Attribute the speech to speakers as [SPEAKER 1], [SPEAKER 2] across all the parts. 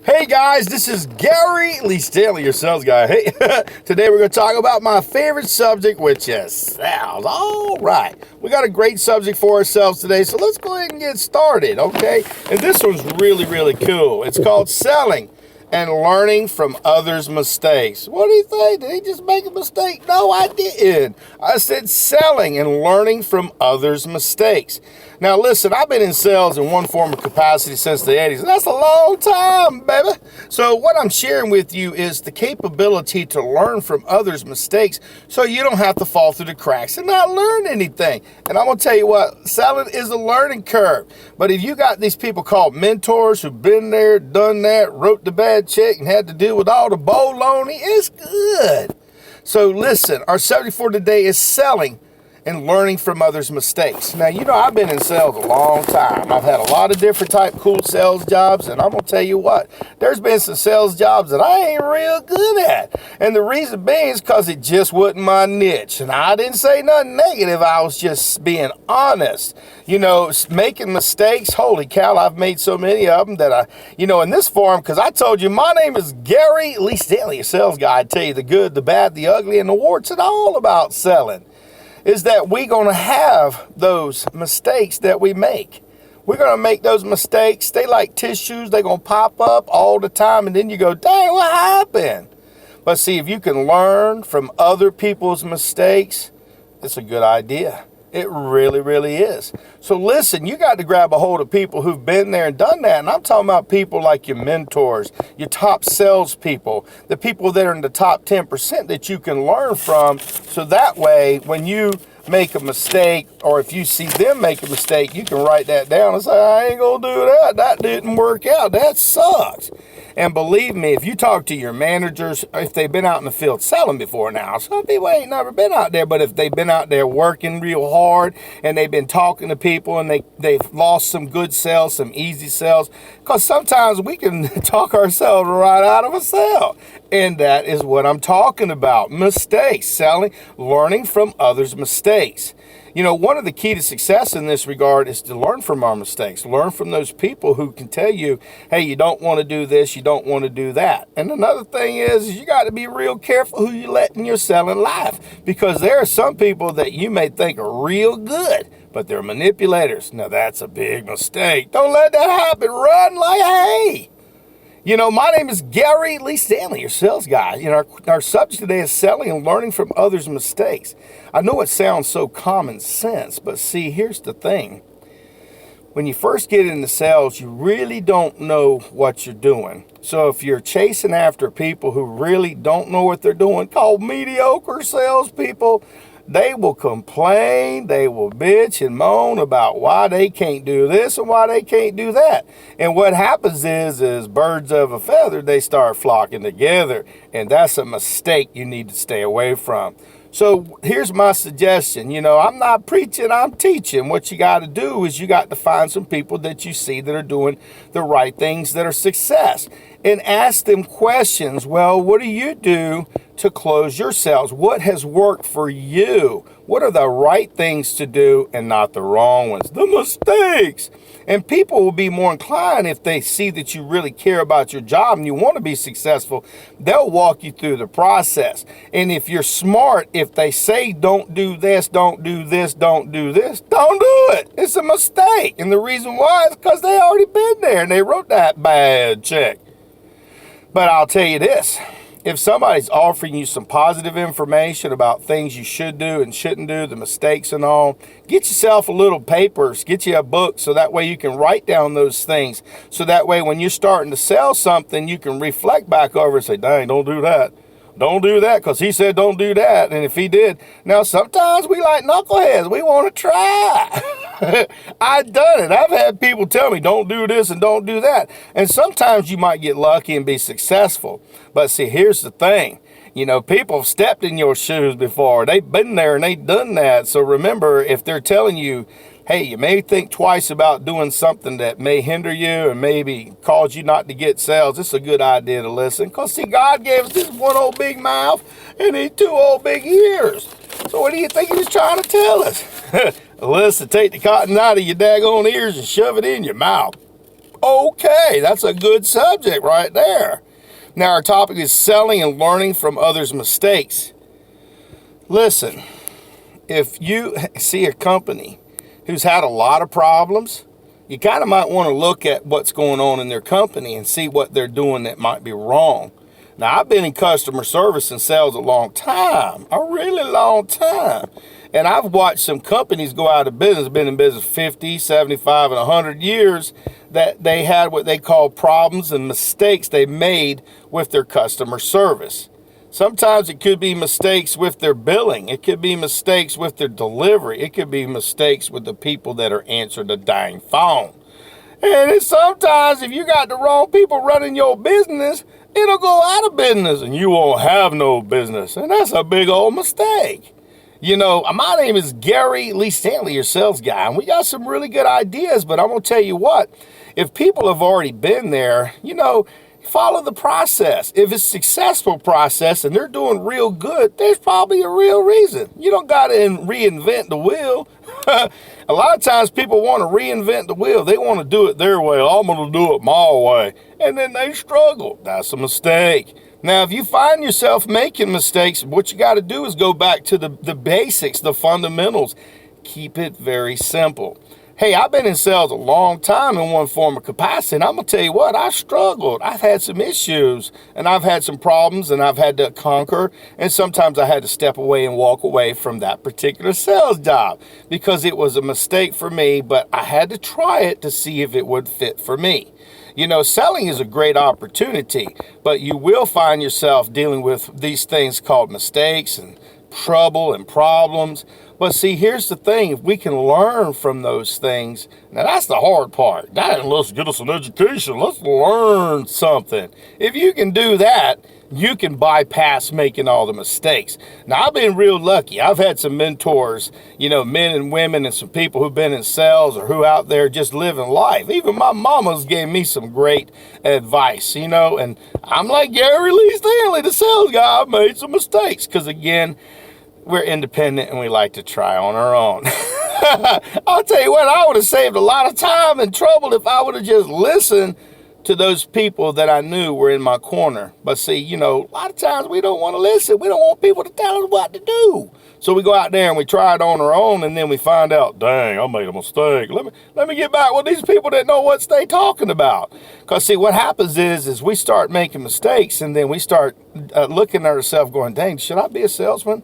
[SPEAKER 1] Hey guys, this is Gary Stanley, your sales guy. Hey, today we're going to talk about my favorite subject, which is sales. All right, we got a great subject for ourselves today, so let's go ahead and get started, okay? And this one's really cool. It's called selling and learning from others' mistakes. What do you think? Did he just make a mistake? No, I didn't. I said selling and learning from others' mistakes. Now listen, I've been in sales in one form of capacity since the 80s, and that's a long time, baby. So what I'm sharing with you is the capability to learn from others' mistakes so you don't have to fall through the cracks and not learn anything. And I'm going to tell you what, selling is a learning curve. But if you got these people called mentors who've been there, done that, wrote the bad check, and had to deal with all the baloney, it's good. So listen, our subject for today is selling and learning from others' mistakes. Now, you know, I've been in sales a long time. I've had a lot of different type cool sales jobs, and I'm going to tell you what, there's been some sales jobs that I ain't real good at. And the reason being is because it just wasn't my niche. And I didn't say nothing negative. I was just being honest. You know, making mistakes, holy cow, I've made so many of them that in this forum, because I told you, my name is Gary Stanley, a sales guy. I tell you the good, the bad, the ugly, and the warts, and all about selling. Is that we're going to have those mistakes that we make. We're going to make those mistakes. They like tissues. They're going to pop up all the time. And then you go, dang, what happened? But see, if you can learn from other people's mistakes, it's a good idea. It really is. So listen, you got to grab a hold of people who've been there and done that. And I'm talking about people like your mentors, your top salespeople, the people that are in the top 10% that you can learn from. So that way, when you make a mistake, or if you see them make a mistake, you can write that down and say, I ain't gonna do that. That didn't work out. That sucks. And believe me, if you talk to your managers, if they've been out in the field selling before now, some people ain't never been out there, but if they've been out there working real hard and they've been talking to people and they've lost some good sales, some easy sales, because sometimes we can talk ourselves right out of a sale. And that is what I'm talking about. Mistakes, selling, learning from others' mistakes. You know, one of the key to success in this regard is to learn from our mistakes. Learn from those people who can tell you, hey, you don't want to do this, you don't want to do that. And another thing is you got to be real careful who you let in your selling life, because there are some people that you may think are real good, but they're manipulators. Now, that's a big mistake. Don't let that happen. Run like hay. You know, my name is Gary Stanley, your sales guy. You know, our subject today is selling and learning from others' mistakes. I know it sounds so common sense, but see, here's the thing. When you first get into sales, you really don't know what you're doing. So if you're chasing after people who really don't know what they're doing, called mediocre salespeople, they will complain, they will bitch and moan about why they can't do this and why they can't do that. And what happens is birds of a feather, they start flocking together. And that's a mistake you need to stay away from. So here's my suggestion. You know, I'm not preaching, I'm teaching. What you got to do is you got to find some people that you see that are doing the right things, that are success, and ask them questions. Well, what do you do to close your sales? What has worked for you? What are the right things to do and not the wrong ones? The mistakes. And people will be more inclined if they see that you really care about your job and you want to be successful. They'll walk you through the process. And if you're smart, if they say don't do this, don't do this, don't do this, don't do it. It's a mistake. And the reason why is because they already been there and they wrote that bad check. But I'll tell you this, if somebody's offering you some positive information about things you should do and shouldn't do, the mistakes and all, get yourself a little papers, get you a book, so that way you can write down those things. So that way when you're starting to sell something, you can reflect back over and say, dang, don't do that. Don't do that because he said don't do that. And if he did. Now, sometimes we like knuckleheads. We want to try. I've done it. I've had people tell me don't do this and don't do that. And sometimes you might get lucky and be successful. But see, here's the thing. You know, people have stepped in your shoes before. They've been there and they've done that. So remember, if they're telling you, hey, you may think twice about doing something that may hinder you and maybe cause you not to get sales, it's a good idea to listen. Because, see, God gave us this one old big mouth and these two old big ears. So what do you think he was trying to tell us? Listen, take the cotton out of your daggone ears and shove it in your mouth. Okay, that's a good subject right there. Now our topic is selling and learning from others' mistakes. Listen, if you see a company who's had a lot of problems, you kind of might want to look at what's going on in their company and see what they're doing that might be wrong. Now, I've been in customer service and sales a long time, a really long time. And I've watched some companies go out of business, been in business 50, 75, and 100 years, that they had what they call problems and mistakes they made with their customer service. Sometimes it could be mistakes with their billing. It could be mistakes with their delivery. It could be mistakes with the people that are answering the dang phone. And sometimes if you got the wrong people running your business, it'll go out of business and you won't have no business. And that's a big old mistake. You know, my name is Gary Lee Stanley, your sales guy, and we got some really good ideas, but I'm going to tell you what, if people have already been there, you know, follow the process. If it's a successful process and they're doing real good, there's probably a real reason. You don't got to reinvent the wheel. A lot of times people want to reinvent the wheel. They want to do it their way. I'm going to do it my way. And then they struggle. That's a mistake. Now, if you find yourself making mistakes, what you got to do is go back to the basics, the fundamentals. Keep it very simple. Hey, I've been in sales a long time in one form of capacity, and I'm going to tell you what, I've struggled. I've had some issues, and I've had some problems, and I've had to conquer, and sometimes I had to step away and walk away from that particular sales job because it was a mistake for me, but I had to try it to see if it would fit for me. You know, selling is a great opportunity, but you will find yourself dealing with these things called mistakes and trouble and problems. But see, here's the thing. If we can learn from those things, now that's the hard part. Let's get us an education. Let's learn something. If you can do that, you can bypass making all the mistakes. Now, I've been real lucky. I've had some mentors, you know, men and women and some people who've been in sales or who out there just living life. Even my mama's gave me some great advice, you know, and I'm like Gary Lee Stanley, the sales guy. I've made some mistakes because, again, we're independent and we like to try on our own. I'll tell you what, I would have saved a lot of time and trouble if I would have just listened to those people that I knew were in my corner. But see, you know, a lot of times we don't want to listen. We don't want people to tell us what to do. So we go out there and we try it on our own, and then we find out, dang, I made a mistake. Let me get back with these people that know what they talking about. Because see, what happens is we start making mistakes, and then we start looking at ourselves going, dang, should I be a salesman?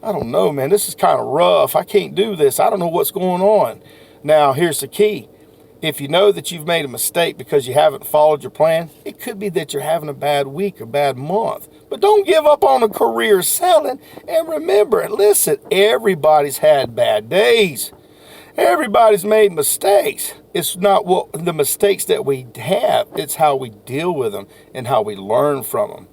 [SPEAKER 1] I don't know, man. This is kind of rough. I can't do this. I don't know what's going on. Now, here's the key. If you know that you've made a mistake because you haven't followed your plan, it could be that you're having a bad week or bad month. But don't give up on a career selling. And remember, listen, everybody's had bad days. Everybody's made mistakes. It's not what the mistakes that we have. It's how we deal with them and how we learn from them.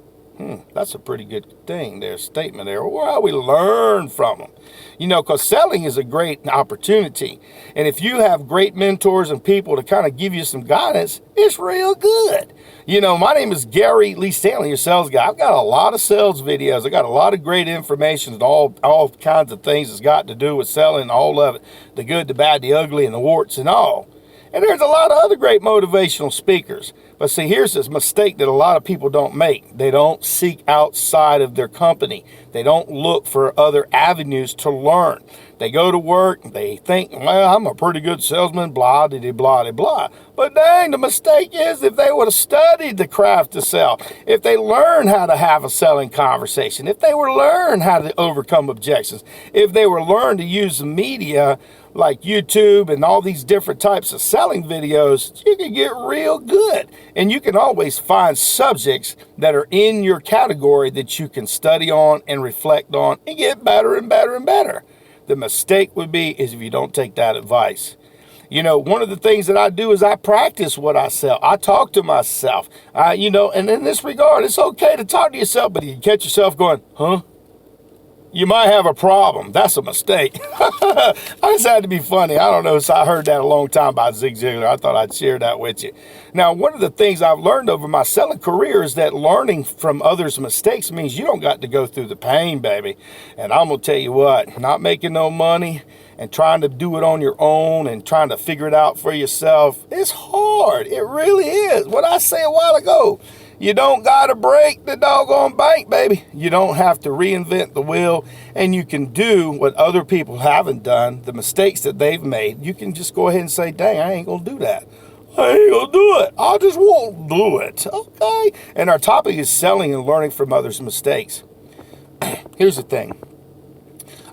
[SPEAKER 1] That's a pretty good thing there, statement there. Or how we learn from them. You know, because selling is a great opportunity. And if you have great mentors and people to kind of give you some guidance, it's real good. You know, my name is Gary Lee Stanley, your sales guy. I've got a lot of sales videos. I got a lot of great information and all kinds of things that's got to do with selling, all of it. The good, the bad, the ugly, and the warts and all. And there's a lot of other great motivational speakers. But see, here's this mistake that a lot of people don't make. They don't seek outside of their company. They don't look for other avenues to learn. They go to work, they think, well, I'm a pretty good salesman, blah, de blah, de blah. But dang, the mistake is if they would have studied the craft to sell, if they learned how to have a selling conversation, if they were learn how to overcome objections, if they were learn to use the media like YouTube and all these different types of selling videos, you can get real good. And you can always find subjects that are in your category that you can study on and reflect on and get better and better and better. The mistake would be is if you don't take that advice. You know, one of the things that I do is I practice what I sell. I talk to myself, you know, and in this regard, it's okay to talk to yourself, but you catch yourself going, huh? you might have a problem. That's a mistake. I just had to be funny. I don't know. So I heard that a long time by Zig Ziglar. I thought I'd share that with you. Now, one of the things I've learned over my selling career is that learning from others' mistakes means you don't got to go through the pain, baby. And I'm going to tell you what, not making no money and trying to do it on your own and trying to figure it out for yourself, it's hard. It really is. What I said a while ago, you don't got to break the doggone bank, baby. You don't have to reinvent the wheel, and you can do what other people haven't done, the mistakes that they've made. You can just go ahead and say, dang, I ain't going to do that. I ain't going to do it. I just won't do it. Okay. And our topic is selling and learning from others' mistakes. Here's the thing.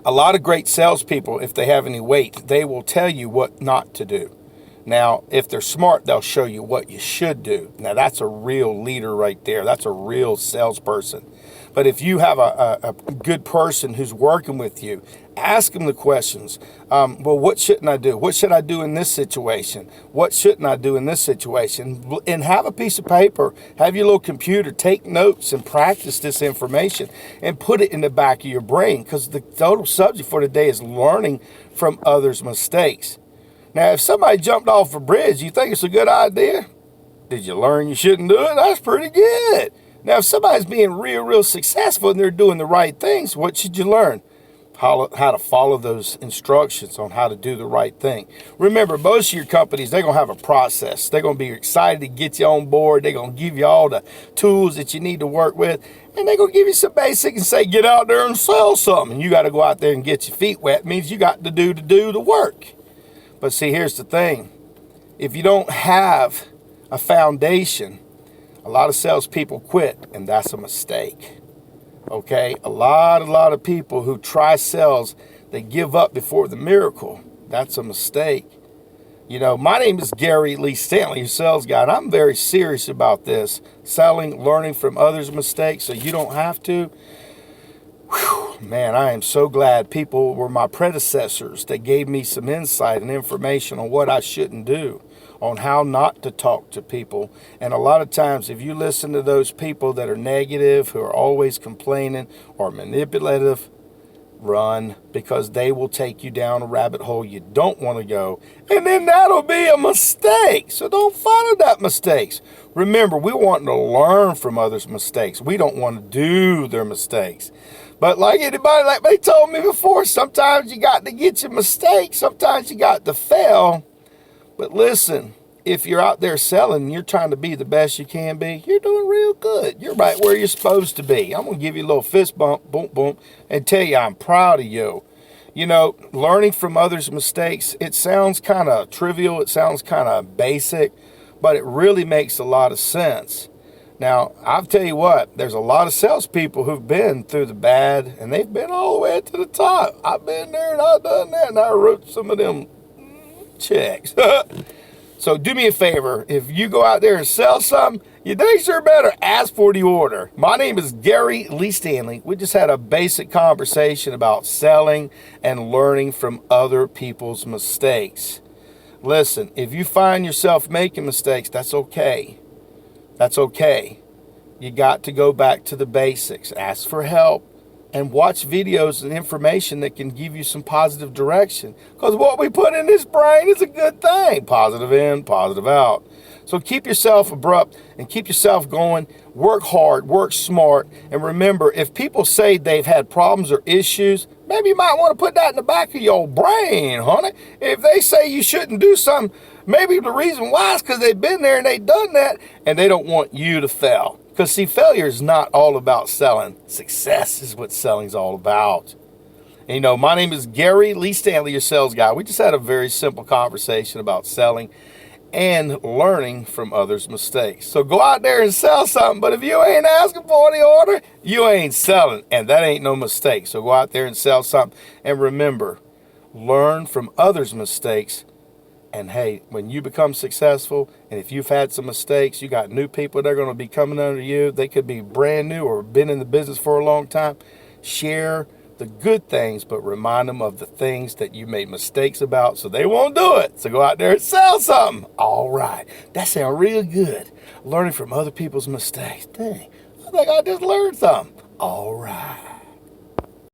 [SPEAKER 1] A lot of great salespeople, if they have any weight, they will tell you what not to do. Now, if they're smart, they'll show you what you should do. Now, that's a real leader right there. That's a real salesperson. But if you have a good person who's working with you, ask them the questions. Well, what shouldn't I do? What should I do in this situation? What shouldn't I do in this situation? And have a piece of paper, have your little computer, take notes and practice this information and put it in the back of your brain, because the total subject for today is learning from others' mistakes. Now, if somebody jumped off a bridge, you think it's a good idea? Did you learn you shouldn't do it? That's pretty good. Now, if somebody's being real successful and they're doing the right things, what should you learn? How to follow those instructions on how to do the right thing. Remember, most of your companies, they're going to have a process. They're going to be excited to get you on board. They're going to give you all the tools that you need to work with. And they're going to give you some basic and say, get out there and sell something. And you got to go out there and get your feet wet. It means you got to do the work. But see, here's the thing. If you don't have a foundation, a lot of salespeople quit, and that's a mistake. Okay? A lot of people who try sales, they give up before the miracle. That's a mistake. You know, my name is Gary Lee Stanley, your sales guy, and I'm very serious about this. Selling, learning from others' mistakes so you don't have to. Whew, man, I am so glad people were my predecessors that gave me some insight and information on what I shouldn't do, on how not to talk to people. And a lot of times, if you listen to those people that are negative, who are always complaining or manipulative, run, because they will take you down a rabbit hole you don't want to go. And then that'll be a mistake. So don't follow that mistakes. Remember, we want to learn from others' mistakes. We don't want to do their mistakes. But like anybody, like they told me before, sometimes you got to get your mistakes. Sometimes you got to fail. But listen, if you're out there selling and you're trying to be the best you can be, you're doing real good. You're right where you're supposed to be. I'm going to give you a little fist bump, boom, boom, and tell you I'm proud of you. You know, learning from others' mistakes, it sounds kind of trivial. It sounds kind of basic, but it really makes a lot of sense. Now, I'll tell you what, there's a lot of salespeople who've been through the bad, and they've been all the way to the top. I've been there and I've done that, and I wrote some of them checks. So do me a favor, if you go out there and sell something, you think sure better ask for the order. My name is Gary Lee Stanley. We just had a basic conversation about selling and learning from other people's mistakes. Listen, if you find yourself making mistakes, that's okay. That's okay. You got to go back to the basics. Ask for help and watch videos and information that can give you some positive direction. Because what we put in this brain is a good thing. Positive in, positive out. So keep yourself abrupt and keep yourself going. Work hard, work smart. And remember, if people say they've had problems or issues, maybe you might want to put that in the back of your brain, honey. If they say you shouldn't do something, maybe the reason why is because they've been there and they've done that, and they don't want you to fail. Because, see, failure is not all about selling. Success is what selling's all about. And, you know, my name is Gary Lee Stanley, your sales guy. We just had a very simple conversation about selling and learning from others' mistakes. So go out there and sell something, but if you ain't asking for the order, you ain't selling, and that ain't no mistake. So go out there and sell something. And remember, learn from others' mistakes. And hey, when you become successful, and if you've had some mistakes, you got new people that are going to be coming under you. They could be brand new or been in the business for a long time. Share the good things, but remind them of the things that you made mistakes about so they won't do it. So go out there and sell something. All right. That sounds real good. Learning from other people's mistakes. Dang, I think I just learned something. All right.